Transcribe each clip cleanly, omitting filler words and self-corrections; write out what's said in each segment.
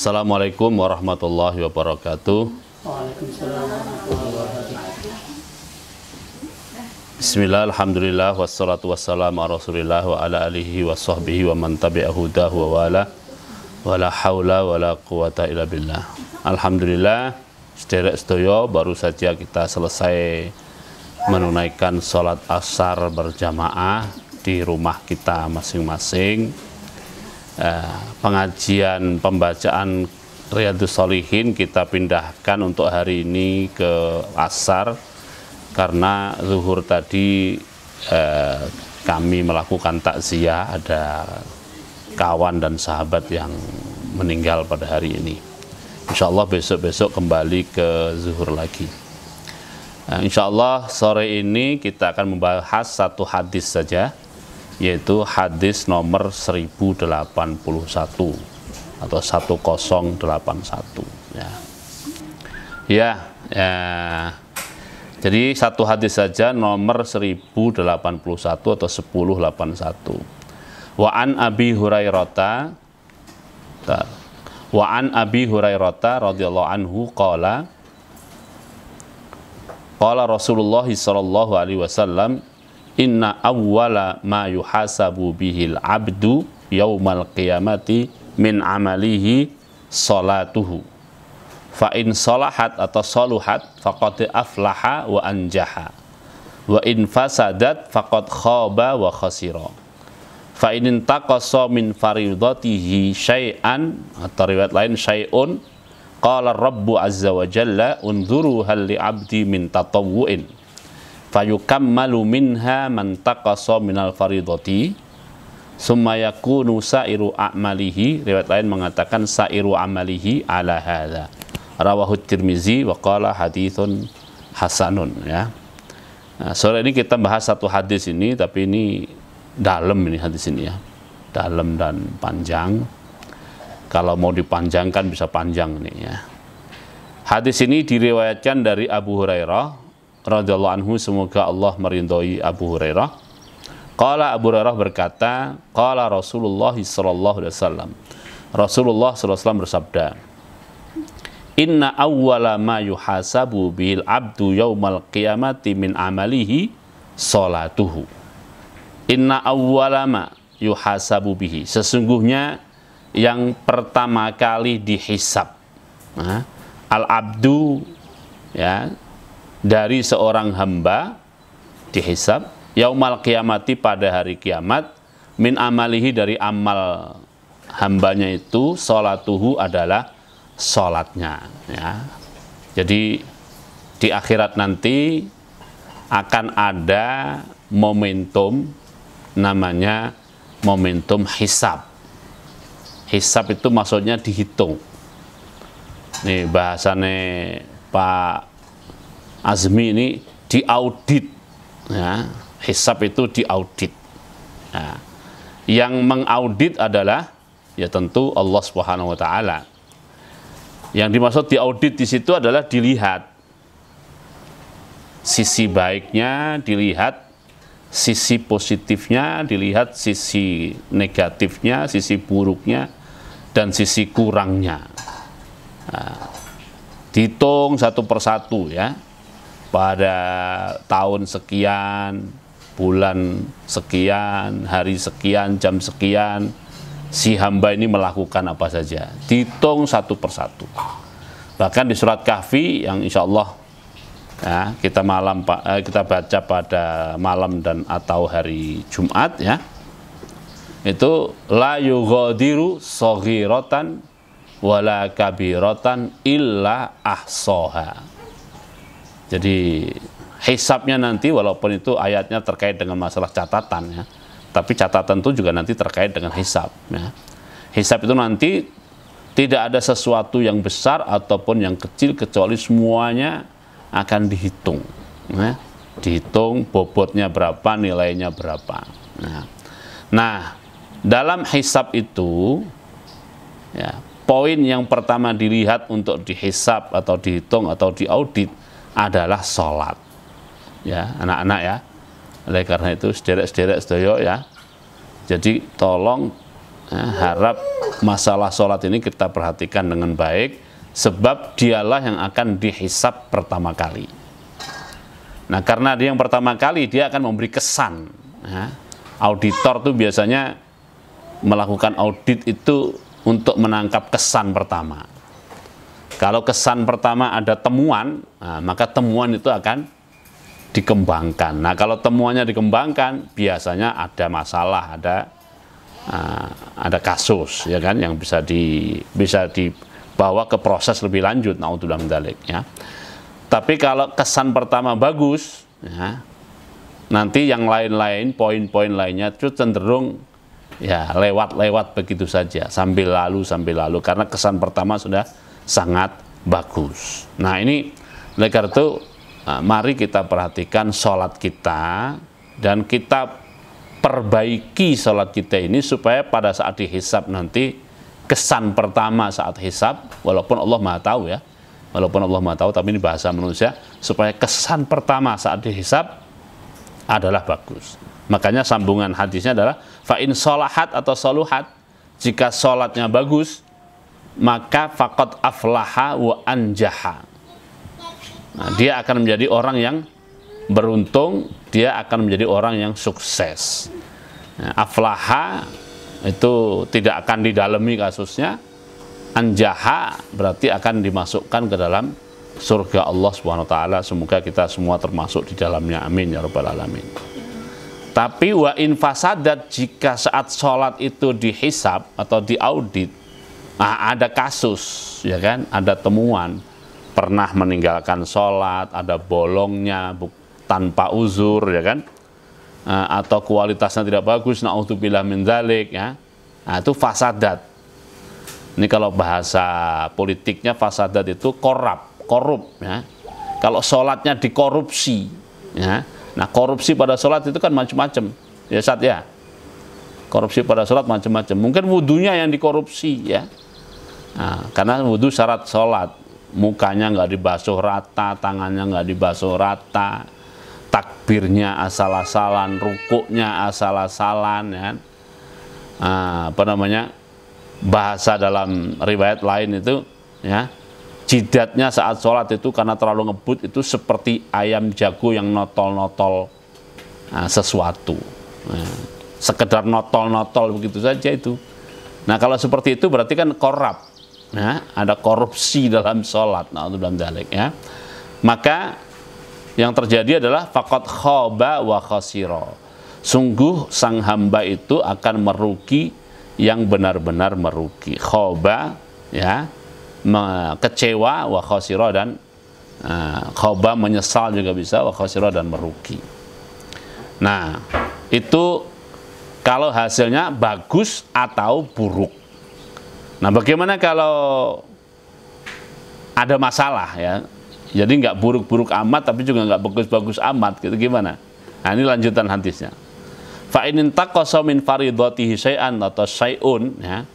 Assalamualaikum warahmatullahi wabarakatuh. Waalaikumsalam warahmatullahi wabarakatuh. Bismillah, alhamdulillah, wassalatu wassalamu ala rasulillah wa ala alihi wa sahbihi wa man tabi'ahu dahu wa wala wa la hawla wa la quwata illa billah. Alhamdulillah, sederek sedaya, baru saja kita selesai menunaikan sholat asar berjamaah di rumah kita masing-masing. Pengajian pembacaan Riyadhus Shalihin kita pindahkan untuk hari ini ke asar karena zuhur tadi kami melakukan takziah, ada kawan dan sahabat yang meninggal pada hari ini. Insya Allah besok-besok kembali ke zuhur lagi. Insya Allah sore ini kita akan membahas satu hadis saja, yaitu hadis nomor 1081 atau 1081 ya. Jadi satu hadis saja, nomor 1081 atau 1081. Wa an Abi Hurairah radhiyallahu anhu qala Rasulullah sallallahu alaihi wasallam, inna awwala ma yuhasabu bihil abdu yaumal qiyamati min amalihi salatuhu. Fa in salahat atau saluhat faqad aflaha wa anjaha. Wa in fasadat faqad khaba wa khasira. Fa in intaqasa min faridatihi syai'an, atau riwayat lain syai'un, qala rabbu azza wa jalla unzuru hal li abdi min tatawwu'in fayukammalu minha man taqasa minal faridati summa yakunu sairu a'malihi, riwayat lain mengatakan sairu amalihi ala hadza, rawahu Tirmizi wa qala haditsun hasanun. Ya. Nah, sore ini kita bahas satu hadis ini, tapi ini dalam, ini hadis ini ya, dalam dan panjang. Kalau mau dipanjangkan bisa panjang nih ya. Hadis ini diriwayatkan dari Abu Hurairah radhiyallahu anhu, semoga Allah meridhoi Abu Hurairah. Qala Abu Hurairah berkata, qala Rasulullah sallallahu alaihi wasallam. Rasulullah sallallahu alaihi wasallam bersabda, inna awwala ma yuhasabu bil abdu yaumal qiyamati min amalihi salatuhu. Inna awwala ma yuhasabu bihi, sesungguhnya yang pertama kali dihisab, al abdu ya, dari seorang hamba dihisab yaumal qiyamati, pada hari kiamat, min amalihi, dari amal hambanya itu, sholatuhu adalah sholatnya ya. Jadi di akhirat nanti akan ada momentum, namanya momentum hisab. Hisab itu maksudnya dihitung. Nih bahasane Pak Azmi ini diaudit ya. Hisab itu diaudit. Nah, yang mengaudit adalah ya tentu Allah Subhanahu wa taala. Yang dimaksud diaudit di situ adalah dilihat sisi baiknya, dilihat sisi positifnya, dilihat sisi negatifnya, sisi buruknya, dan sisi kurangnya. Nah, dihitung satu persatu ya. Pada tahun sekian, bulan sekian, hari sekian, jam sekian, si hamba ini melakukan apa saja. Dihitung satu persatu. Bahkan di surat Kahfi yang insya Allah ya, kita baca pada malam dan atau hari Jumat ya, itu la yughadiru shaghiratan wala kabiratan illa ahsaha. Jadi hisabnya nanti, walaupun itu ayatnya terkait dengan masalah catatan ya, tapi catatan itu juga nanti terkait dengan hisab ya. Hisab itu nanti tidak ada sesuatu yang besar ataupun yang kecil, kecuali semuanya akan dihitung ya. Dihitung bobotnya berapa, nilainya berapa. Nah, dalam hisab itu ya, poin yang pertama dilihat untuk dihisab atau dihitung atau diaudit adalah sholat ya, anak-anak ya. Oleh karena itu sederek-sederek sedaya ya, jadi tolong harap masalah sholat ini kita perhatikan dengan baik, sebab dialah yang akan dihisab pertama kali. Nah, karena dia yang pertama kali, dia akan memberi kesan. Ya. Auditor tuh biasanya melakukan audit itu untuk menangkap kesan pertama. Kalau kesan pertama ada temuan, nah, maka temuan itu akan dikembangkan. Nah, kalau temuannya dikembangkan, biasanya ada masalah, ada kasus, ya kan, yang bisa dibawa ke proses lebih lanjut. Naudzubillah min dzalik, ya. Tapi kalau kesan pertama bagus, ya, nanti yang lain-lain, poin-poin lainnya itu cenderung ya lewat-lewat begitu saja, sambil lalu, karena kesan pertama sudah sangat bagus. Nah, ini oleh karena itu, mari kita perhatikan sholat kita, dan kita perbaiki sholat kita ini supaya pada saat dihisab nanti, kesan pertama saat hisab, walaupun Allah Maha Tahu ya, tapi ini bahasa manusia, supaya kesan pertama saat dihisab adalah bagus. Makanya sambungan hadisnya adalah fa'in sholahat atau soluhat, jika sholatnya bagus, maka faqad aflaha wa anjaha. Nah, dia akan menjadi orang yang beruntung, dia akan menjadi orang yang sukses. Nah, aflaha itu tidak akan didalami kasusnya, anjaha berarti akan dimasukkan ke dalam surga Allah Subhanahu wa taala. Semoga kita semua termasuk di dalamnya, amin ya rabbal alamin. Tapi wa in fasadat, jika saat sholat itu dihisab atau diaudit, nah, ada kasus, ya kan, ada temuan, pernah meninggalkan sholat, ada bolongnya tanpa uzur, ya kan, atau kualitasnya tidak bagus, naudzubillah min dzalik, ya. Nah, itu fasadat. Ini kalau bahasa politiknya fasadat itu korup, ya. Kalau sholatnya dikorupsi, ya. Nah, korupsi pada sholat itu kan macam-macam, ya Ustaz, ya. Korupsi pada sholat macam-macam. Mungkin wudunya yang dikorupsi, ya. Nah, karena wudu syarat sholat, mukanya nggak dibasuh rata, tangannya nggak dibasuh rata, takbirnya asal-asalan, rukuknya asal-asalan, ya. Bahasa dalam riwayat lain itu, ya, jidatnya saat sholat itu karena terlalu ngebut itu seperti ayam jago yang notol-notol sesuatu, sekedar notol-notol begitu saja itu. Nah, kalau seperti itu berarti kan korup, ya, ada korupsi dalam sholat, ya. Maka yang terjadi adalah faqad khaba wa khasira, sungguh sang hamba itu akan merugi yang benar-benar merugi. Khaba, ya, kecewa, wa khasira, dan khaba menyesal juga bisa, wa khasira dan merugi. Nah, itu kalau hasilnya bagus atau buruk. Nah, bagaimana kalau ada masalah, ya? Jadi nggak buruk-buruk amat, tapi juga nggak bagus-bagus amat, gitu, gimana? Nah, ini lanjutan hadisnya. Fa in intaqasa min faridatihi syai'an atau syai'un, ya.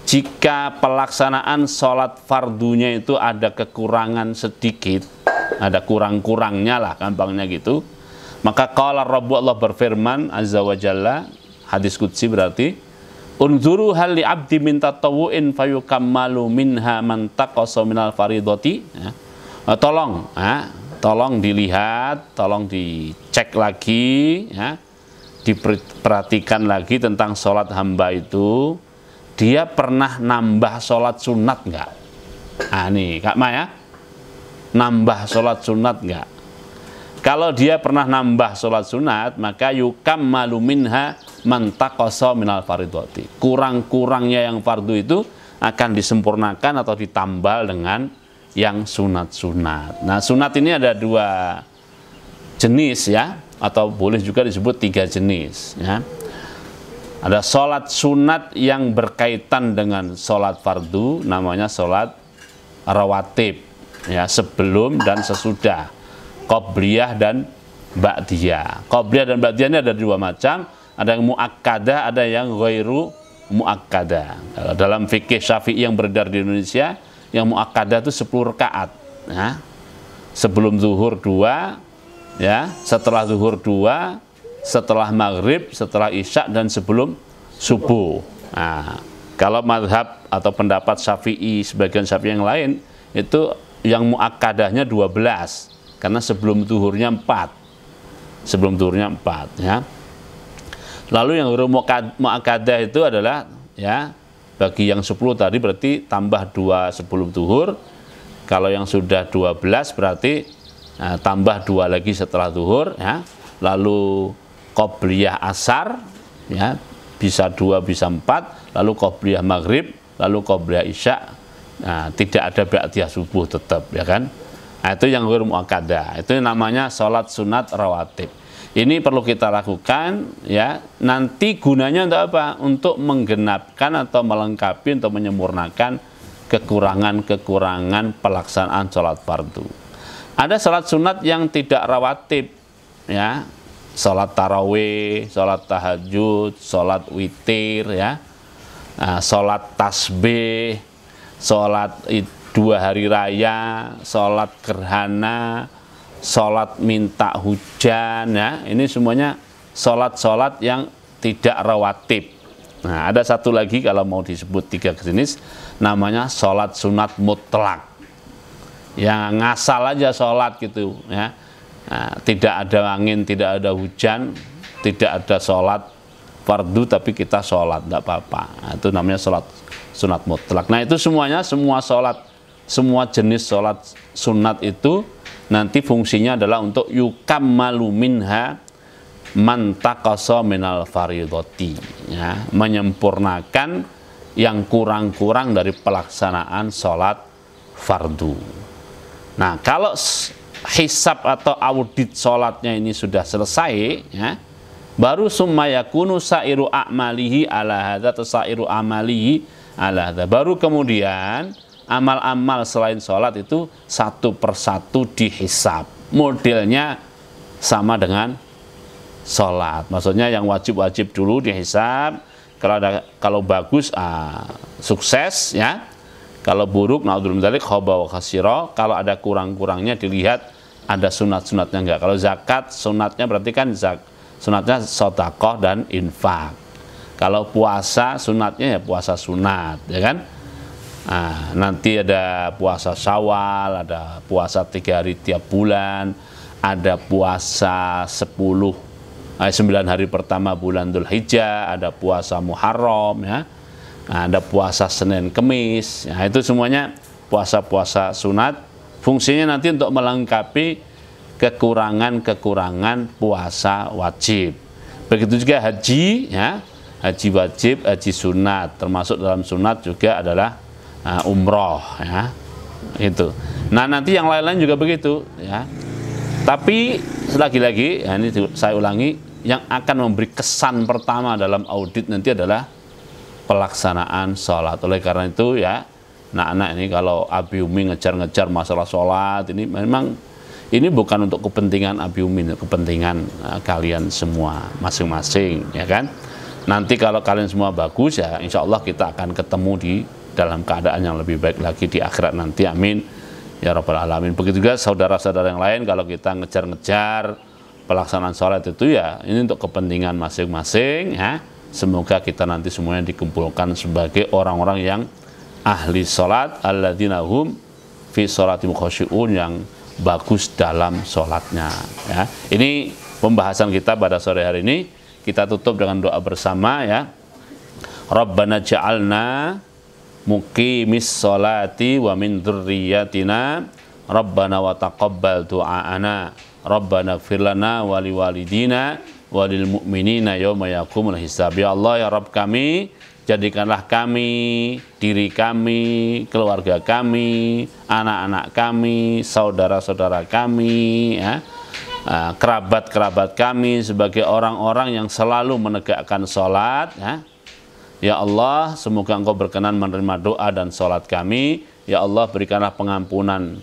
Jika pelaksanaan sholat fardunya itu ada kekurangan sedikit, ada kurang-kurangnya lah, gampangnya gitu, maka qala Rabbu, Allah berfirman azza wa jalla, hadis qudsi berarti, unzuru hal li abdi min tatawu'in fayukammalu minha man taqasa minal faridati, ya. Tolong dilihat, tolong dicek lagi, ya, diperhatikan lagi tentang sholat hamba itu, dia pernah nambah sholat sunat nggak? Nah, nih Kak Maya, nambah sholat sunat nggak? Kalau dia pernah nambah sholat sunat, maka yukammalu minha man taqasa minal faridati. Kurang-kurangnya yang fardu itu akan disempurnakan atau ditambal dengan yang sunat-sunat. Nah, sunat ini ada dua jenis, ya, atau boleh juga disebut 3 jenis, ya. Ada sholat sunat yang berkaitan dengan sholat fardu, namanya sholat rawatib, ya, sebelum dan sesudah, qobliyah dan ba'diyah. Qobliyah dan ba'diyah ini ada 2 macam, ada yang muakkadah, ada yang ghairu muakkadah. Dalam fikih Syafi'i yang beredar di Indonesia, yang muakkadah itu 10 rakaat, ya. Sebelum zuhur 2, ya, setelah zuhur 2, setelah maghrib, setelah isya, dan sebelum subuh. Nah, Kalau madhab atau pendapat Syafi'i, sebagian Syafi'i yang lain, itu yang muakkadahnya 12, karena sebelum zuhurnya 4. Sebelum zuhurnya 4 ya. Lalu yang muakkadah itu adalah ya, bagi yang 10 tadi berarti tambah 2 sebelum zuhur. Kalau yang sudah 12 berarti tambah 2 lagi setelah zuhur ya. Lalu qobliyah asar ya, bisa 2 bisa 4, lalu qobliyah maghrib, lalu qobliyah isya. Nah, tidak ada ba'diyah subuh tetap ya kan. Nah, itu yang ghairu muakkadah. Itu namanya sholat sunat rawatib. Ini perlu kita lakukan ya. Nanti gunanya untuk apa? Untuk menggenapkan atau melengkapi, untuk menyempurnakan kekurangan-kekurangan pelaksanaan sholat fardu. Ada sholat sunat yang tidak rawatib ya. Sholat tarawih, sholat tahajud, sholat witir ya. Sholat tasbih, sholat 2 hari raya, sholat gerhana, sholat minta hujan ya. Ini semuanya sholat-sholat yang tidak rawatib. Nah, ada satu lagi kalau mau disebut 3 jenis, namanya sholat sunat mutlak. Yang ngasal aja sholat gitu ya. Nah, tidak ada angin, tidak ada hujan, tidak ada sholat fardu tapi kita sholat, tidak apa-apa. Nah, itu namanya sholat sunat mutlak. Nah, itu semuanya, semua sholat, semua jenis sholat sunat itu nanti fungsinya adalah untuk yukammalu minha man taqasa minal faridoti ya, menyempurnakan yang kurang-kurang dari pelaksanaan sholat fardu. Nah, kalau hisab atau audit sholatnya ini sudah selesai ya, baru summa yakunu sairu a'malihi ala hadza atau sairu amalihi ala hadza, baru kemudian amal-amal selain sholat itu satu persatu dihisab, modelnya sama dengan sholat. Maksudnya yang wajib-wajib dulu dihisab, kalau bagus sukses ya, kalau buruk naudzubillah min dzalik khaba wa khasira. Kalau ada kurang-kurangnya dilihat ada sunat-sunatnya enggak. Kalau zakat sunatnya berarti kan sunatnya sedekah dan infak. Kalau puasa sunatnya ya puasa sunat ya kan. Nah, nanti ada puasa Syawal, ada puasa 3 hari tiap bulan, ada puasa 9 hari pertama bulan Dzulhijjah, ada puasa Muharram ya. Nah, ada puasa Senin Kemis. Nah, itu semuanya puasa-puasa sunat. Fungsinya nanti untuk melengkapi kekurangan-kekurangan puasa wajib. Begitu juga haji ya. Haji wajib, haji sunat, termasuk dalam sunat juga adalah umroh ya, itu. Nah, nanti yang lain-lain juga begitu ya. Tapi lagi-lagi ya, ini saya ulangi, yang akan memberi kesan pertama dalam audit nanti adalah pelaksanaan sholat. Oleh karena itu ya, anak-anak ini kalau Abi Umi ngejar-ngejar masalah sholat, ini memang ini bukan untuk kepentingan Abi Umi, kepentingan kalian semua masing-masing ya kan. Nanti kalau kalian semua bagus ya, insya Allah kita akan ketemu di dalam keadaan yang lebih baik lagi di akhirat nanti, amin ya rabbal alamin. Begitu juga saudara-saudara yang lain, kalau kita ngejar-ngejar pelaksanaan sholat itu ya ini untuk kepentingan masing-masing ya. Semoga kita nanti semuanya dikumpulkan sebagai orang-orang yang ahli sholat, alladzina hum fi sholatim khosyi'un, yang bagus dalam sholatnya ya. Ini pembahasan kita pada sore hari ini. Kita tutup dengan doa bersama ya. Rabbana ja'alna muqimis sholati wa min dzurriyyatina Rabbana wa taqabbal du'aana Rabbana ighfir lana wa liwalidina wa lil mu'minina yauma yaqumul hisab. Ya Allah ya Rabb kami, jadikanlah kami, diri kami, keluarga kami, anak-anak kami, saudara-saudara kami ya, kerabat-kerabat kami sebagai orang-orang yang selalu menegakkan sholat ya. Ya Allah, semoga Engkau berkenan menerima doa dan sholat kami. Ya Allah, berikanlah pengampunan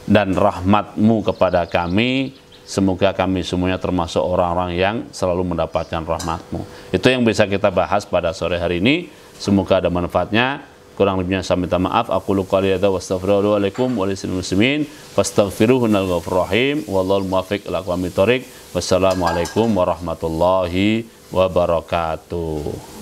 dan rahmat-Mu kepada kami. Semoga kami semuanya termasuk orang-orang yang selalu mendapatkan rahmat-Mu. Itu yang bisa kita bahas pada sore hari ini. Semoga ada manfaatnya. Kurang lebihnya saya minta maaf. Aqulu qouli hadza wa astaghfirullahaladzim wa lisal muslimin fastaghfiruhu innal ghafurur rahim. Wallahul muwaffiq ila aqwamit thoriq. Wassalamualaikum warahmatullahi wabarakatuh.